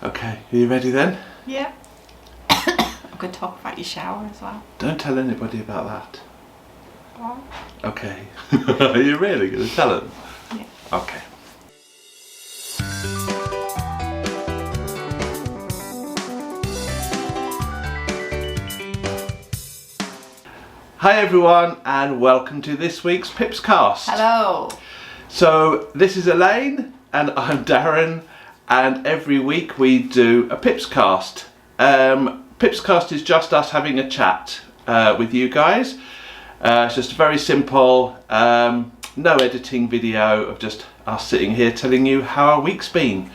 Okay, are you ready then? Yeah. I'm going to talk about your shower as well. Don't tell anybody about that. What? Okay. Are you really going to tell them? Yeah. Okay. Hi everyone and welcome to this week's PiPsCast. Hello. So this is Elaine and I'm Darren, and every week we do a PiPsCast. PiPsCast is just us having a chat with you guys. It's just a very simple, no editing video of just us sitting here telling you how our week's been.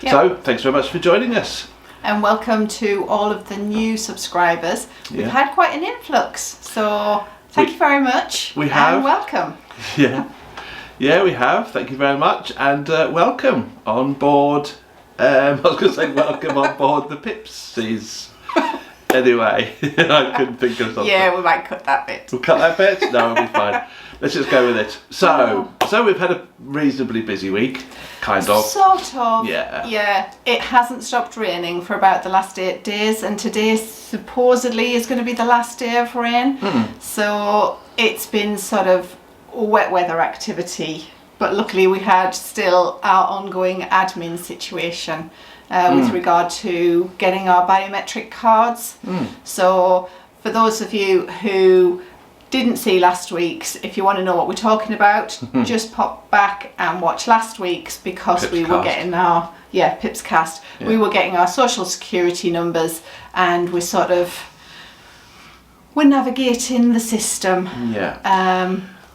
Yep. So thanks very much for joining us. And welcome to all of the new subscribers. We've had quite an influx, so thank you very much. We have. And welcome. Yeah, we have. Thank you very much, and welcome on board. I was going to say welcome on board the Pipsies. Anyway, I couldn't think of something. Yeah, we might cut that bit. We'll cut that bit? No, we'll be fine. Let's just go with it. So we've had a reasonably busy week, kind of. Sort of. Yeah. Yeah, it hasn't stopped raining for about the last 8 days, and today supposedly is going to be the last day of rain. So it's been sort of wet weather activity, but luckily we had still our ongoing admin situation with regard to getting our biometric cards. So for those of you who didn't see last week's, if you want to know what we're talking about, just pop back and watch last week's, because we were getting our PiPsCast. Yeah. We were getting our social security numbers, and we're navigating the system.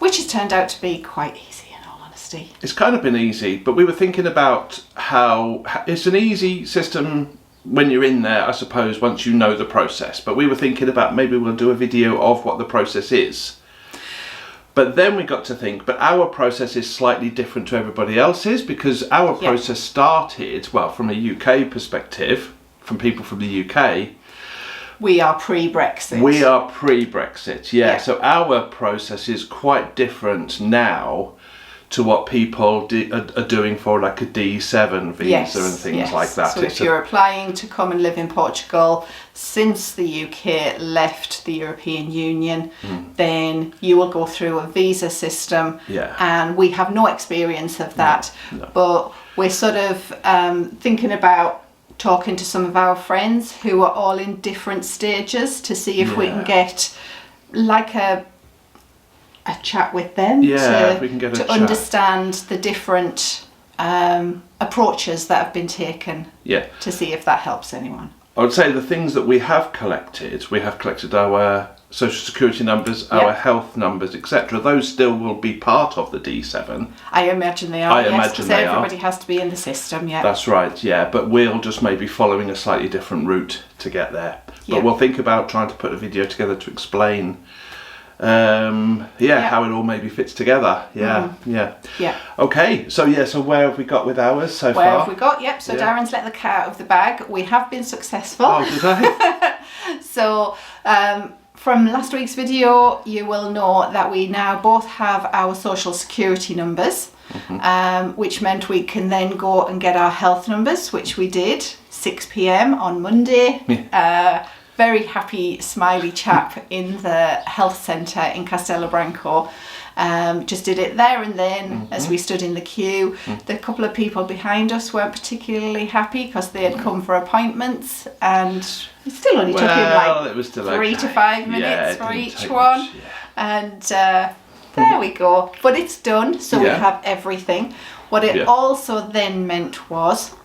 Which has turned out to be quite easy, in all honesty. It's kind of been easy, but we were thinking about how it's an easy system when you're in there, I suppose, once you know the process. But we were thinking about maybe we'll do a video of what the process is. But then we got to think, but our process is slightly different to everybody else's, because our process started, well, from a UK perspective, from people from the UK. We are pre-Brexit. We are pre-Brexit, yeah. So our process is quite different now to what people are doing for like a D7 visa and things like that. So if you're applying to come and live in Portugal since the UK left the European Union, then you will go through a visa system. And we have no experience of that. No. But we're sort of thinking about talking to some of our friends who are all in different stages to see if we can get like a chat with them to understand the different approaches that have been taken, to see if that helps anyone. I would say the things that we have collected our social security numbers, our health numbers, etc. Those still will be part of the D7. I imagine they are, because everybody has to be in the system, That's right, but we'll just maybe following a slightly different route to get there. But we'll think about trying to put a video together to explain how it all maybe fits together. Okay, so where have we got with ours so far? Where have we got? So Darren's let the cat out of the bag. We have been successful. Oh, did I? So from last week's video, you will know that we now both have our social security numbers, which meant we can then go and get our health numbers, which we did 6 p.m. on Monday. Very happy, smiley chap in the health centre in Castelo Branco. Just did it there and then as we stood in the queue. The couple of people behind us weren't particularly happy because they had come for appointments, and it still only took him like 3 to 5 minutes for each one. And there we go. But it's done, so we have everything. What it also then meant was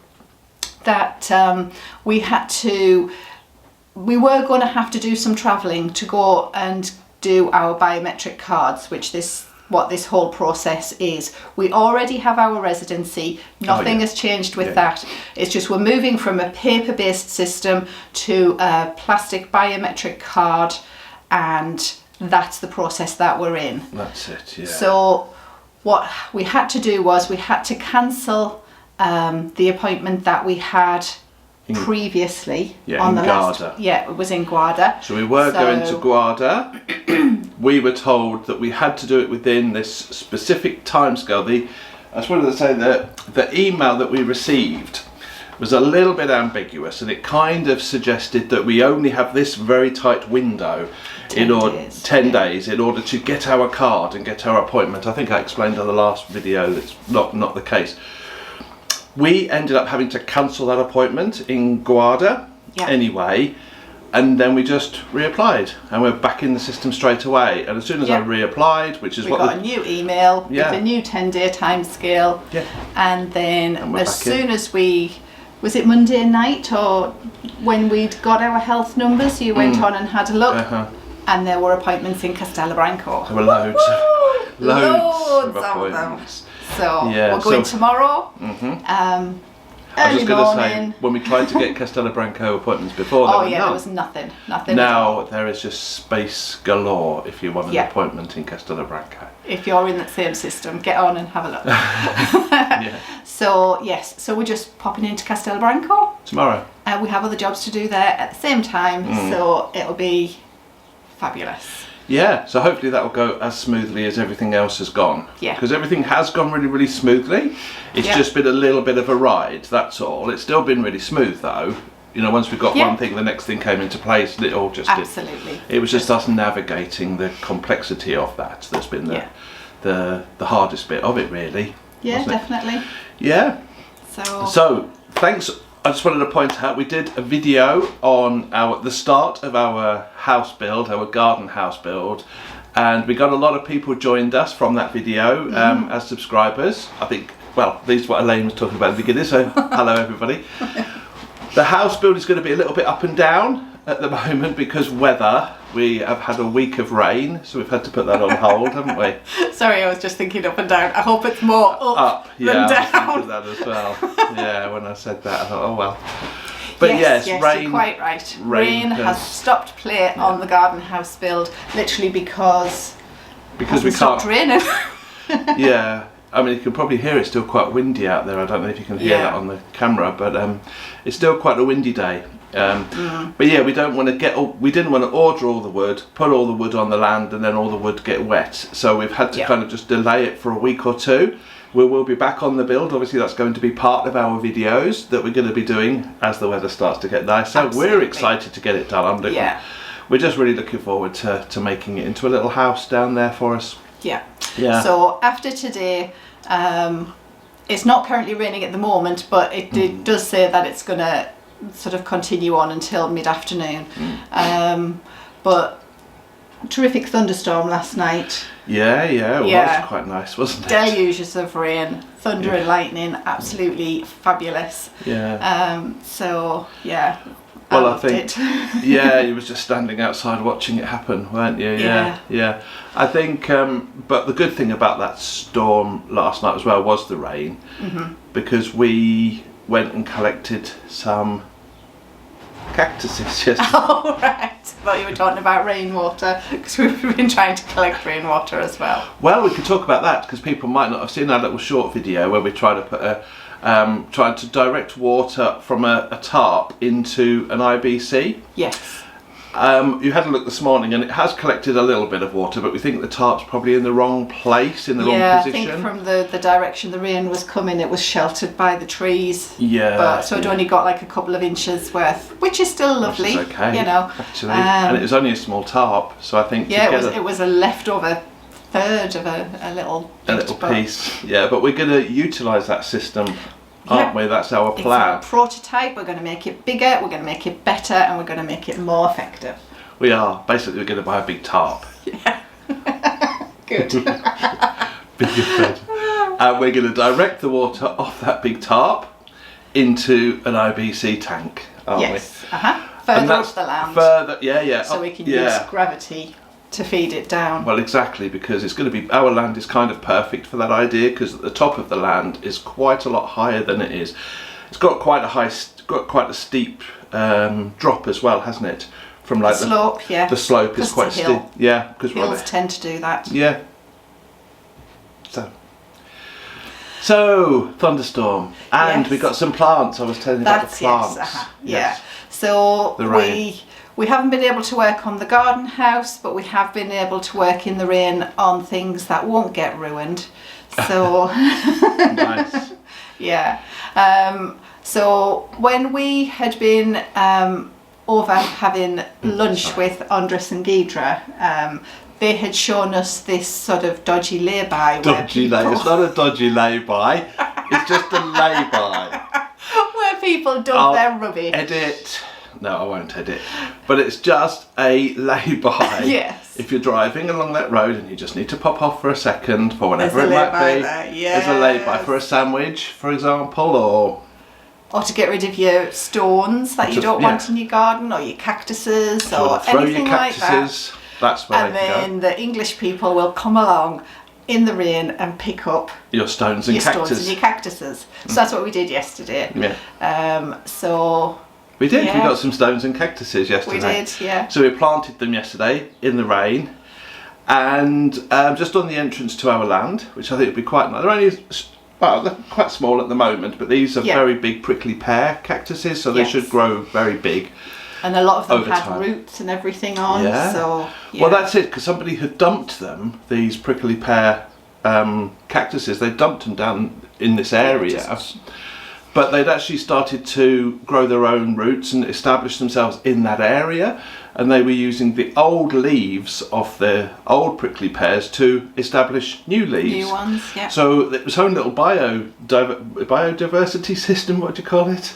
that we were going to have to do some travelling to go and do our biometric cards, what this whole process is. We already have our residency. Nothing has changed with that. It's just we're moving from a paper-based system to a plastic biometric card, and that's the process that we're in. That's it, So what we had to do was we had to cancel the appointment that we had previously on the Guarda. It was in Guarda. So we were going to Guarda. We were told that we had to do it within this specific timescale. I just wanted to say that the email that we received was a little bit ambiguous, and it kind of suggested that we only have this very tight window 10 days in order to get our card and get our appointment. I think I explained on the last video that's not the case. We ended up having to cancel that appointment in Guarda anyway, and then we just reapplied, and we're back in the system straight away. And as soon as I reapplied, which is we got a new email with a new 10-day time scale, and then as soon as was it Monday night or when we'd got our health numbers, you went on and had a look, and there were appointments in Castellabranco. There were loads of appointments. So we're going tomorrow. I was just going to say, when we tried to get Castellabranco appointments before, there was nothing. Now there is just space galore if you want an appointment in Castellabranco. If you're in that same system, get on and have a look. So we're just popping into Castellabranco tomorrow. We have other jobs to do there at the same time, so it'll be fabulous. Yeah, so hopefully that will go as smoothly as everything else has gone. Yeah. Because everything has gone really, really smoothly. It's just been a little bit of a ride, that's all. It's still been really smooth though. You know, once we got one thing, the next thing came into place, and it all just Absolutely. It was just us navigating the complexity of that. That's been the hardest bit of it, really. Yeah, definitely. Yeah. So thanks. I just wanted to point out we did a video on the start of our house build, our garden house build, and we got a lot of people joined us from that video as subscribers. I think, well, these are what Elaine was talking about at the beginning, so hello everybody. The house build is going to be a little bit up and down at the moment because weather. We have had a week of rain, so we've had to put that on hold, haven't we? Sorry, I was just thinking up and down. I hope it's more up than down. I was thinking that as well. Yeah, when I said that, I thought, oh well. But yes, rain. You're quite right. Rain has stopped play on the garden house build, literally because we can't. Stopped raining. Yeah. I mean, you can probably hear it's still quite windy out there. I don't know if you can hear that on the camera, but it's still quite a windy day. But yeah, we didn't want to order all the wood, put all the wood on the land, and then all the wood get wet. So we've had to kind of just delay it for a week or two. We will be back on the build. Obviously, that's going to be part of our videos that we're going to be doing as the weather starts to get nicer. Absolutely. We're excited to get it done. We're just really looking forward to making it into a little house down there for us. Yeah. So after today, it's not currently raining at the moment, but it does say that it's going to sort of continue on until mid-afternoon. But terrific thunderstorm last night. It was quite nice, wasn't it? Deluges of rain, thunder and lightning, absolutely fabulous. Well, I think you was just standing outside watching it happen, weren't you? Yeah. I think, but the good thing about that storm last night as well was the rain, because we went and collected some cactuses yesterday. Oh right, I thought you were talking about rainwater, because we've been trying to collect rainwater as well. Well, we could talk about that because people might not have seen our little short video where we try to put trying to direct water from a tarp into an IBC. Yes. You had a look this morning and it has collected a little bit of water, but we think the tarp's probably in the wrong place, in the wrong position. Yeah, I think from the direction the rain was coming, it was sheltered by the trees. So it only got like a couple of inches worth, which is still lovely. Which is okay, you know. Actually, and it was only a small tarp, so I think it was a leftover third of a little piece. Yeah, but we're going to utilise that system. Aren't we? That's our plan. It's our prototype. We're going to make it bigger, we're going to make it better, and we're going to make it more effective. We are. Basically, we're going to buy a big tarp. Yeah. Good. Big bed. And we're going to direct the water off that big tarp into an IBC tank, aren't we? Further off the land. So we can use gravity to feed it down. Well, exactly, because it's going to be, our land is kind of perfect for that idea, because at the top of the land is quite a lot higher than it is. It's got quite a steep drop as well, hasn't it? From like the slope, The slope is quite steep. Yeah, because hills tend to do that. Yeah. So thunderstorm, and we got some plants. I was telling you about the plants. Yes. So we haven't been able to work on the garden house, but we have been able to work in the rain on things that won't get ruined. So nice. Yeah. So when we had been over having lunch with Andres and Ghidra, they had shown us this sort of dodgy lay-by. Dodgy lay. It's not a dodgy lay-by. It's just a lay-by. Where people dump their rubbish. Edit. No, I won't edit. But it's just a lay-by. Yes. If you're driving along that road and you just need to pop off for a second for whatever it might be. Yes. There's a lay-by for a sandwich, for example, or to get rid of your stones that you don't want in your garden, or your cactuses, or anything like that. That's where and they can then the English people will come along in the rain and pick up your stones and your cactuses. So that's what we did yesterday. Yeah. So we did. Yeah. We got some stones and cactuses yesterday. We did. Yeah. So we planted them yesterday in the rain, and just on the entrance to our land, which I think would be quite nice. They're only they're quite small at the moment, but these are very big prickly pear cactuses, so they should grow very big. And a lot of them had roots and everything on. Yeah. So, well, that's it, because somebody had dumped them, these prickly pear cactuses. They dumped them down in this area, but they'd actually started to grow their own roots and establish themselves in that area. And they were using the old leaves of the old prickly pears to establish new leaves. New ones, yeah. So it was its own little biodiversity system. What do you call it?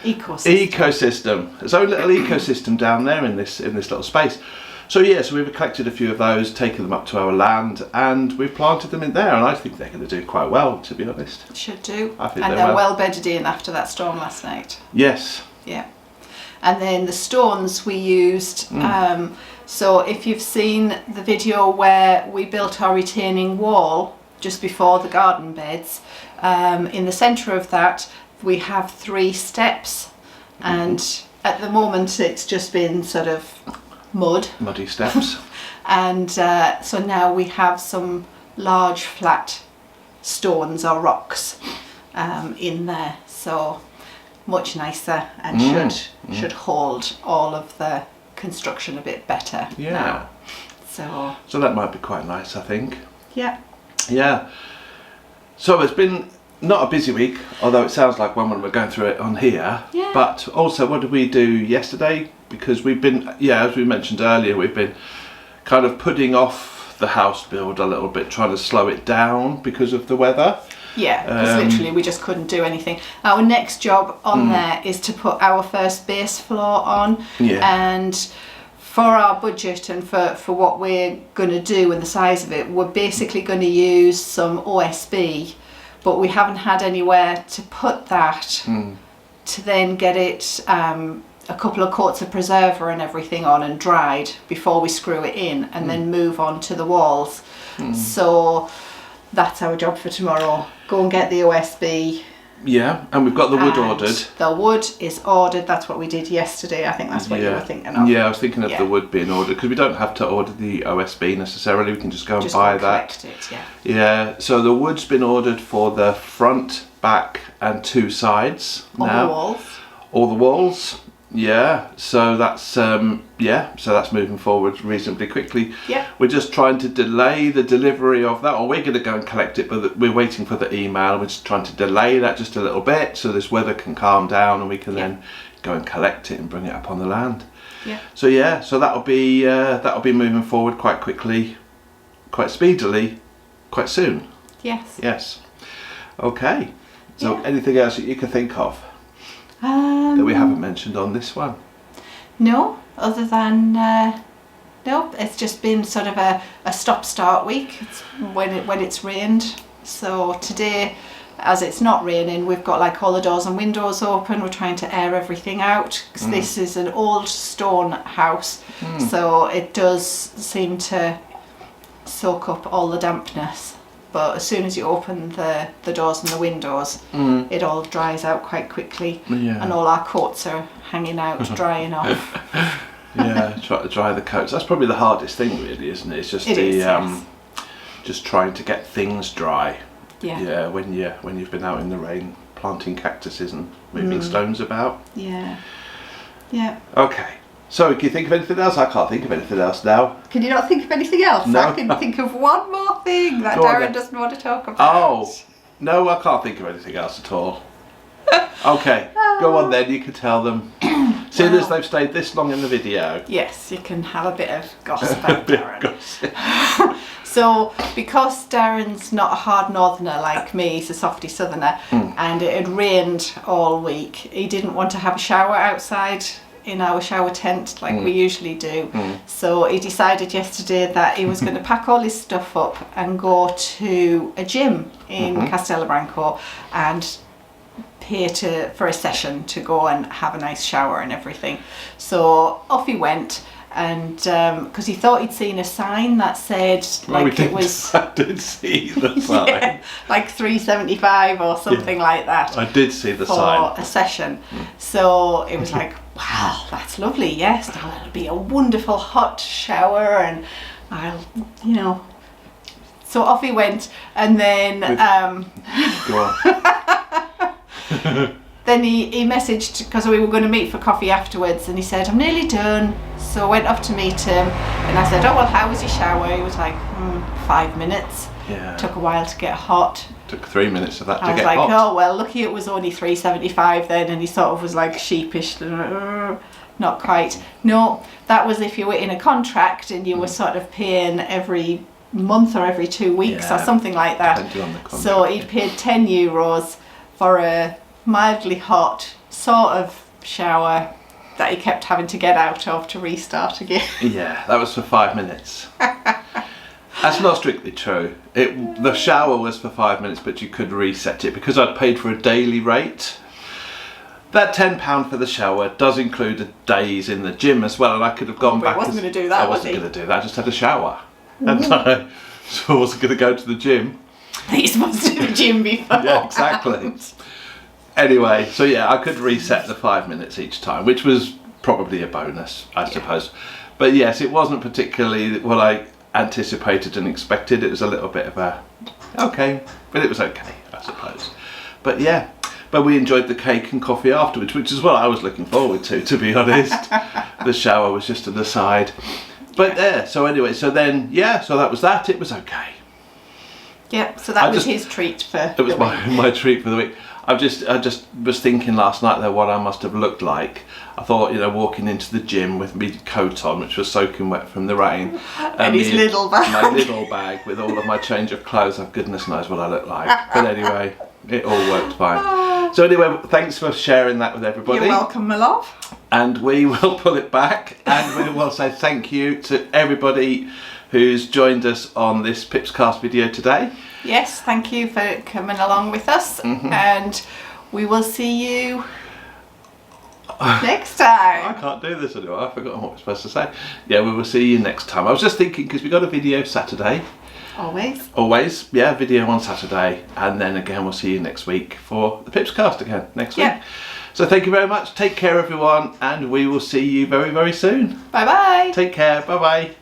Ecosystem. Its own little ecosystem down there in this little space. So so we've collected a few of those, taken them up to our land, and we've planted them in there. And I think they're going to do quite well, to be honest. Should do. I think and they're well bedded in after that storm last night. Yes. Yeah. And then the stones we used. So if you've seen the video where we built our retaining wall just before the garden beds, in the centre of that we have 3 steps, and at the moment it's just been sort of muddy steps. And so now we have some large flat stones or rocks in there, so much nicer, and should hold all of the construction a bit better now. So that might be quite nice, I think. Yeah. So it's been not a busy week, although it sounds like one when we're going through it on here. Yeah. But also, what did we do yesterday? Because we've been, as we mentioned earlier, we've been kind of putting off the house build a little bit, trying to slow it down because of the weather. Yeah, because literally we just couldn't do anything. Our next job on there is to put our first base floor on. Yeah. And for our budget and for what we're going to do and the size of it, we're basically going to use some OSB, but we haven't had anywhere to put that to then get it a couple of coats of preserver and everything on and dried before we screw it in and then move on to the walls. So that's our job for tomorrow. Go and get the OSB. Yeah, and we've got the wood ordered. The wood is ordered. That's what we did yesterday. I think that's what you were thinking of. Yeah, I was thinking of the wood being ordered, because we don't have to order the OSB necessarily. We can just go and buy that. Collect it, Yeah, so the wood's been ordered for the front, back and 2 sides now. All the walls. Yeah, so that's so that's moving forward reasonably quickly. Yeah. We're just trying to delay the delivery of that, or we're going to go and collect it, but we're waiting for the email. We're just trying to delay that just a little bit so this weather can calm down and we can then go and collect it and bring it up on the land. Yeah. So that'll be moving forward quite quickly, quite speedily, quite soon. Yes. Yes. Okay. So anything else that you can think of that we haven't mentioned on this one? No, other than no, it's just been sort of a stop-start week. It's when it's rained. So today, as it's not raining, we've got like all the doors and windows open. We're trying to air everything out, because this is an old stone house, so it does seem to soak up all the dampness. But as soon as you open the doors and the windows, it all dries out quite quickly, and all our coats are hanging out, drying off. Try to dry the coats. That's probably the hardest thing, really, isn't it? It's just just trying to get things dry. Yeah. When you've been out in the rain planting cactuses and moving stones about. Yeah. Okay. So, can you think of anything else? I can't think of anything else now. Can you not think of anything else? No. I can think of one more thing that Darren doesn't want to talk about. Oh, no, I can't think of anything else at all. Okay, go on then, you can tell them. Seeing as they've stayed this long in the video. Yes, you can have a bit of gossip about Darren. Gossip. So, because Darren's not a hard northerner like me, he's a softy southerner, and it had rained all week, he didn't want to have a shower outside in our shower tent like we usually do. So he decided yesterday that he was going to pack all his stuff up and go to a gym in Castelo and pay for a session to go and have a nice shower and everything. So off he went, and because he thought he'd seen a sign that said like it was I did see the sign. yeah, like $3.75 or something like that. I did see the for sign. a session. So it was like, wow, that's lovely. Yes, that'll be a wonderful hot shower, and I'll, So off he went, and then Go on. then he messaged, because we were going to meet for coffee afterwards, and he said, I'm nearly done. So I went off to meet him, and I said, oh well, how was your shower? He was like, 5 minutes. Yeah. Took a while to get hot. Took 3 minutes of that to I was get like, hot. oh well, lucky it was only $3.75 then, and he sort of was like sheepish, not quite. No, that was if you were in a contract and you were sort of paying every month or every 2 weeks or something like that. Depending on the contract, So he'd paid €10 for a mildly hot sort of shower that he kept having to get out of to restart again. Yeah, that was for 5 minutes. That's not strictly true. The shower was for 5 minutes, but you could reset it because I'd paid for a daily rate. That £10 for the shower does include a days in the gym as well, and I could have gone back. He wasn't going to do that, I wasn't going to do that. I just had a shower, and so I wasn't going to go to the gym. He's supposed to do the gym before. Yeah, exactly. Anyway, so yeah, I could reset the 5 minutes each time, which was probably a bonus, I suppose. But yes, it wasn't particularly what I anticipated and expected. It was a little bit of a okay, but it was okay, I suppose. But yeah, but we enjoyed the cake and coffee afterwards, which is what I was looking forward to be honest. The shower was just an aside. But yeah, so anyway, so then so that was that. It was okay. Yep, so that was his treat for it was my treat for the week. I just was thinking last night though what I must have looked like. I thought, walking into the gym with my coat on, which was soaking wet from the rain, and his little bag. My little bag with all of my change of clothes. Oh, goodness knows what I look like. But anyway, it all worked fine. So anyway, thanks for sharing that with everybody. You're welcome, my love. And we will pull it back, and we will say thank you to everybody who's joined us on this PiPsCast video today. Yes, thank you for coming along with us, and we will see you next time. I can't do this anymore. I've forgotten what we're supposed to say. Yeah, we will see you next time. I was just thinking, because we got a video Saturday. Always, yeah, video on Saturday, and then again we'll see you next week for the PiPsCast again next week. So thank you very much. Take care, everyone, and we will see you very, very soon. Bye bye. Take care. Bye bye.